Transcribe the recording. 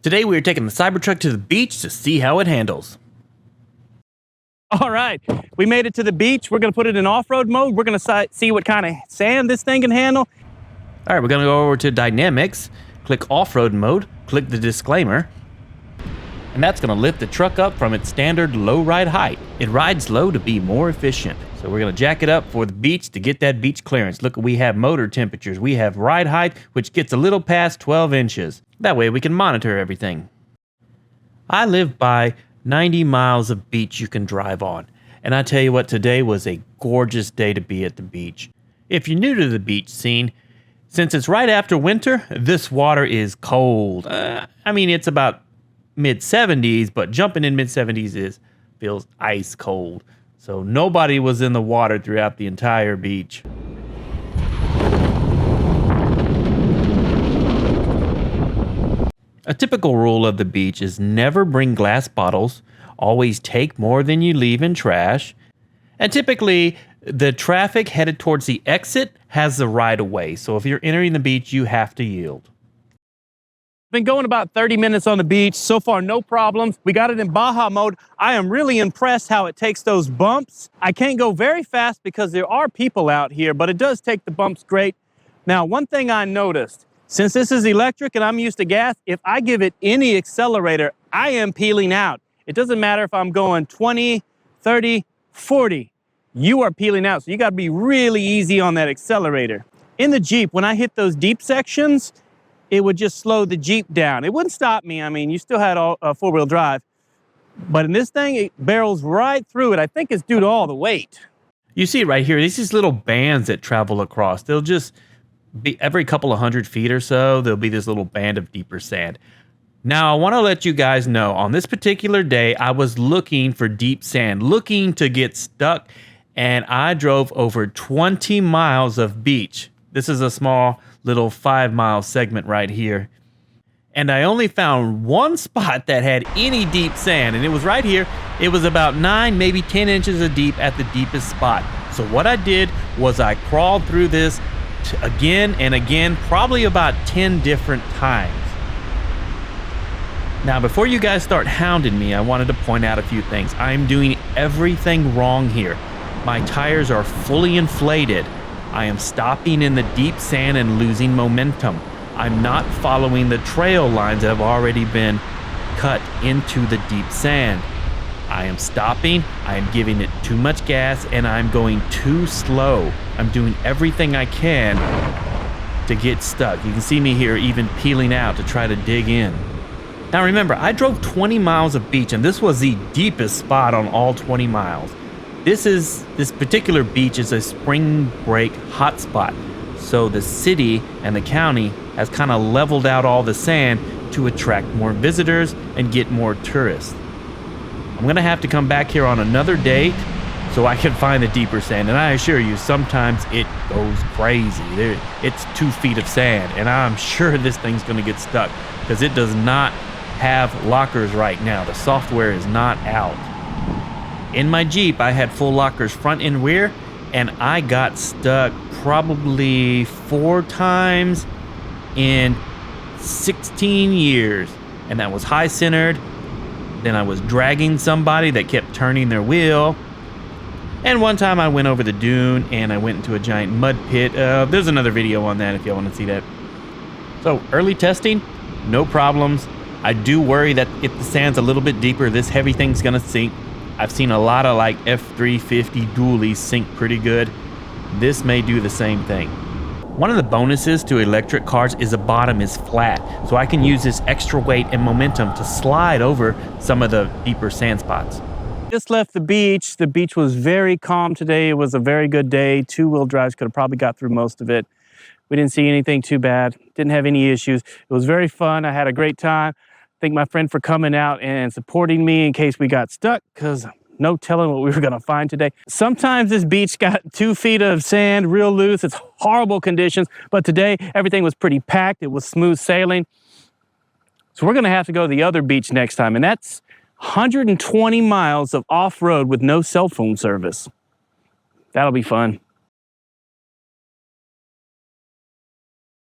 Today we are taking the Cybertruck to the beach to see how it handles. All right, we made it to the beach. We're gonna put it in off-road mode. We're gonna see what kind of sand this thing can handle. All right, we're gonna go over to Dynamics, click off-road mode, click the disclaimer, and that's gonna lift the truck up from its standard low ride height. It rides low to be more efficient. So we're gonna jack it up for the beach to get that beach clearance. Look, we have motor temperatures. We have ride height, which gets a little past 12 inches. That way we can monitor everything. I live by 90 miles of beach you can drive on. And I tell you what, today was a gorgeous day to be at the beach. If you're new to the beach scene, since it's right after winter, this water is cold. I mean, it's about mid-70s, but jumping in mid-70s feels ice cold. So nobody was in the water throughout the entire beach. A typical rule of the beach is never bring glass bottles, always take more than you leave in trash, and typically the traffic headed towards the exit has the right of way. So if you're entering the beach, you have to yield. Been going about 30 minutes on the beach. So far, no problems. We got it in Baja mode. I am really impressed how it takes those bumps. I can't go very fast because there are people out here, but it does take the bumps great. Now, one thing I noticed, since this is electric and I'm used to gas, if I give it any accelerator, I am peeling out. It doesn't matter if I'm going 20, 30, 40. You are peeling out, so you got to be really easy on that accelerator. In the Jeep, when I hit those deep sections, it would just slow the Jeep down. It wouldn't stop me. I mean, you still had four-wheel drive. But in this thing, it barrels right through it. I think it's due to all the weight. You see it right here. These little bands that travel across. They'll just be every couple of 100 feet or so, there'll be this little band of deeper sand. Now, I want to let you guys know, on this particular day, I was looking for deep sand, looking to get stuck, and I drove over 20 miles of beach. This is a small little 5-mile segment right here. And I only found one spot that had any deep sand, and it was right here. It was about 9, maybe 10 inches of deep at the deepest spot. So what I did was I crawled through this again and again, probably about 10 different times. Now, before you guys start hounding me, I wanted to point out a few things. I'm doing everything wrong here. My tires are fully inflated. I am stopping in the deep sand and losing momentum. I'm not following the trail lines that have already been cut into the deep sand. I am stopping, I am giving it too much gas, and I'm going too slow. I'm doing everything I can to get stuck. You can see me here even peeling out to try to dig in. Now remember, I drove 20 miles of beach, and this was the deepest spot on all 20 miles. This particular beach is a spring break hotspot. So the city and the county has kind of leveled out all the sand to attract more visitors and get more tourists. I'm gonna have to come back here on another date so I can find the deeper sand. And I assure you, sometimes it goes crazy. It's 2 feet of sand, and I'm sure this thing's gonna get stuck because it does not have lockers right now. The software is not out. In my Jeep, I had full lockers front and rear, and I got stuck probably 4 times in 16 years. And that was high centered. Then I was dragging somebody that kept turning their wheel. And one time I went over the dune and I went into a giant mud pit. There's another video on that if y'all want to see that. So early testing, no problems. I do worry that if the sand's a little bit deeper, this heavy thing's gonna sink. I've seen a lot of like F350 dualies sink pretty good. This may do the same thing. One of the bonuses to electric cars is the bottom is flat, so I can use this extra weight and momentum to slide over some of the deeper sand spots. Just left the beach. The beach was very calm today. It was a very good day. 2-wheel drives could have probably got through most of it. We didn't see anything too bad. Didn't have any issues. It was very fun. I had a great time. Thank my friend for coming out and supporting me in case we got stuck, because no telling what we were gonna find today. Sometimes this beach got 2 feet of sand real loose. It's horrible conditions, but today everything was pretty packed. It was smooth sailing. So we're gonna have to go to the other beach next time, and that's 120 miles of off-road with no cell phone service. That'll be fun.